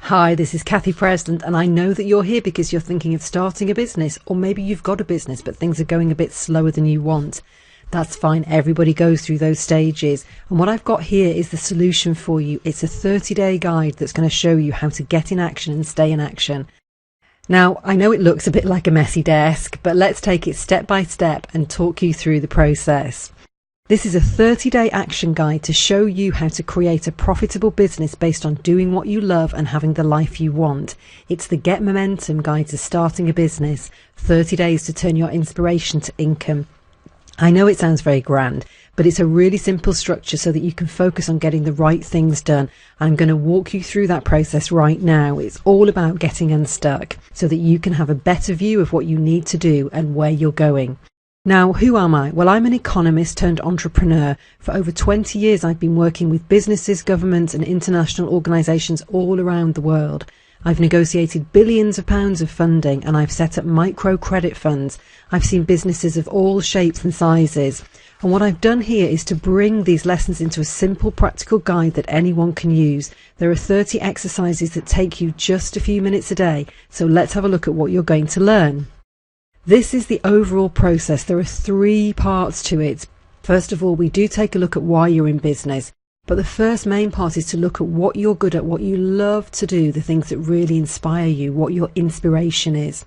Hi, this is Kathy President, and I know that you're here because you're thinking of starting a business, or maybe you've got a business but things are going a bit slower than you want. That's fine, everybody goes through those stages, and what I've got here is the solution for you. It's a 30-day guide that's going to show you how to get in action and stay in action. Now, I know it looks a bit like a messy desk, but let's take it step by step and talk you through the process. This is a 30-day action guide to show you how to create a profitable business based on doing what you love and having the life you want. It's the Get Momentum guide to starting a business, 30 days to turn your inspiration to income. I know it sounds very grand, but it's a really simple structure so that you can focus on getting the right things done. I'm going to walk you through that process right now. It's all about getting unstuck so that you can have a better view of what you need to do and where you're going. Now, who am I? Well, I'm an economist turned entrepreneur. For over 20 years, I've been working with businesses, governments and international organisations all around the world. I've negotiated billions of pounds of funding and I've set up microcredit funds. I've seen businesses of all shapes and sizes. And what I've done here is to bring these lessons into a simple, practical guide that anyone can use. There are 30 exercises that take you just a few minutes a day. So let's have a look at what you're going to learn. This is the overall process. There are 3 parts to it. First of all, we do take a look at why you're in business. But the first main part is to look at what you're good at, what you love to do, the things that really inspire you, what your inspiration is.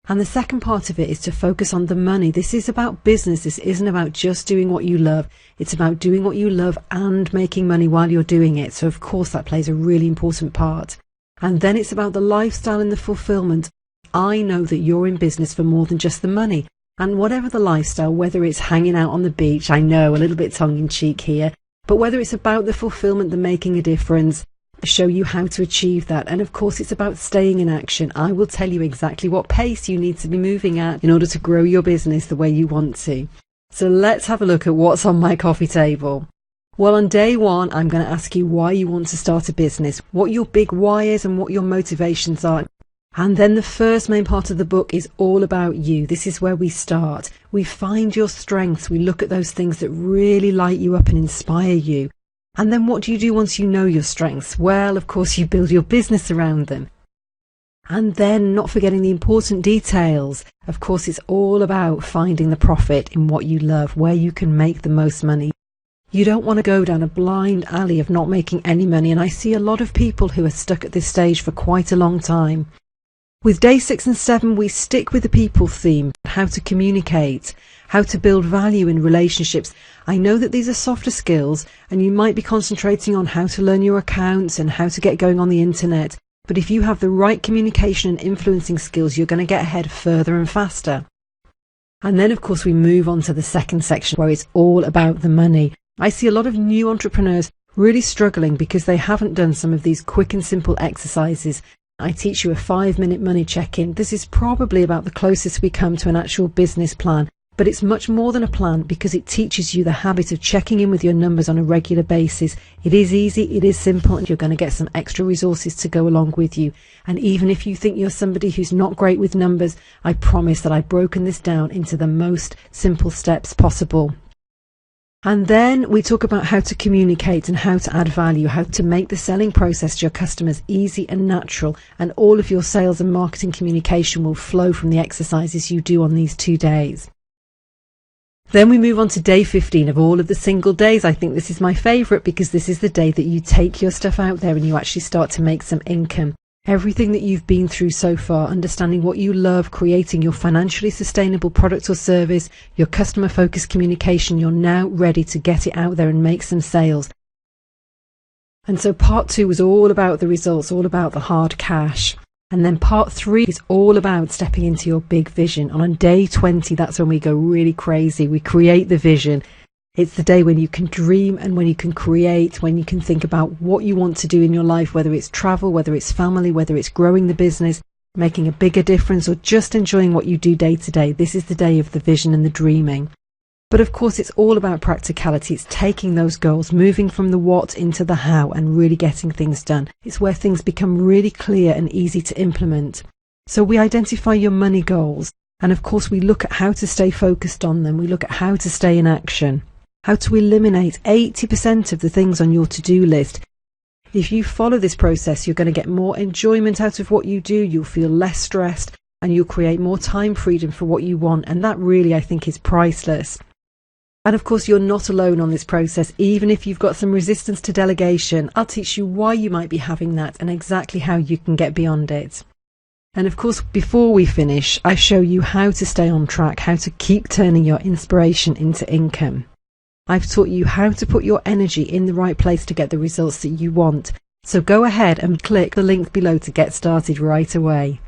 And the second part of it is to focus on the money. This is about business. This isn't about just doing what you love. It's about doing what you love and making money while you're doing it. So of course that plays a really important part. And then it's about the lifestyle and the fulfillment. I know that you're in business for more than just the money. And whatever the lifestyle, whether it's hanging out on the beach, I know, a little bit tongue-in-cheek here, but whether it's about the fulfillment, the making a difference, show you how to achieve that. And of course, it's about staying in action. I will tell you exactly what pace you need to be moving at in order to grow your business the way you want to. So let's have a look at what's on my coffee table. Well, on day 1, I'm going to ask you why you want to start a business, what your big why is and what your motivations are. And then the first main part of the book is all about you. This is where we start. We find your strengths. We look at those things that really light you up and inspire you. And then what do you do once you know your strengths? Well, of course, you build your business around them. And then, not forgetting the important details, of course, it's all about finding the profit in what you love, where you can make the most money. You don't want to go down a blind alley of not making any money. And I see a lot of people who are stuck at this stage for quite a long time. With day 6 and 7, we stick with the people theme, how to communicate, how to build value in relationships. I know that these are softer skills and you might be concentrating on how to learn your accounts and how to get going on the internet. But if you have the right communication and influencing skills, you're going to get ahead further and faster. And then, of course, we move on to the second section where it's all about the money. I see a lot of new entrepreneurs really struggling because they haven't done some of these quick and simple exercises. I teach you a 5-minute money check-in. This is probably about the closest we come to an actual business plan, but it's much more than a plan because it teaches you the habit of checking in with your numbers on a regular basis. It is easy, it is simple, and you're going to get some extra resources to go along with you. And even if you think you're somebody who's not great with numbers, I promise that I've broken this down into the most simple steps possible. And then we talk about how to communicate and how to add value, how to make the selling process to your customers easy and natural, and all of your sales and marketing communication will flow from the exercises you do on these 2 days. Then we move on to day 15 of all of the single days. I think this is my favourite because this is the day that you take your stuff out there and you actually start to make some income. Everything that you've been through so far, understanding what you love, creating your financially sustainable product or service, your customer-focused communication, you're now ready to get it out there and make some sales. And so part 2 was all about the results, all about the hard cash. And then part 3 is all about stepping into your big vision. And on day 20, that's when we go really crazy. We create the vision. It's the day when you can dream and when you can create, when you can think about what you want to do in your life, whether it's travel, whether it's family, whether it's growing the business, making a bigger difference, or just enjoying what you do day to day. This is the day of the vision and the dreaming. But of course, it's all about practicality. It's taking those goals, moving from the what into the how and really getting things done. It's where things become really clear and easy to implement. So we identify your money goals. And of course, we look at how to stay focused on them. We look at how to stay in action. How to eliminate 80% of the things on your to-do list. If you follow this process, you're going to get more enjoyment out of what you do, you'll feel less stressed, and you'll create more time freedom for what you want, and that really, I think, is priceless. And of course, you're not alone on this process. Even if you've got some resistance to delegation, I'll teach you why you might be having that and exactly how you can get beyond it. And of course, before we finish, I show you how to stay on track, how to keep turning your inspiration into income. I've taught you how to put your energy in the right place to get the results that you want. So go ahead and click the link below to get started right away.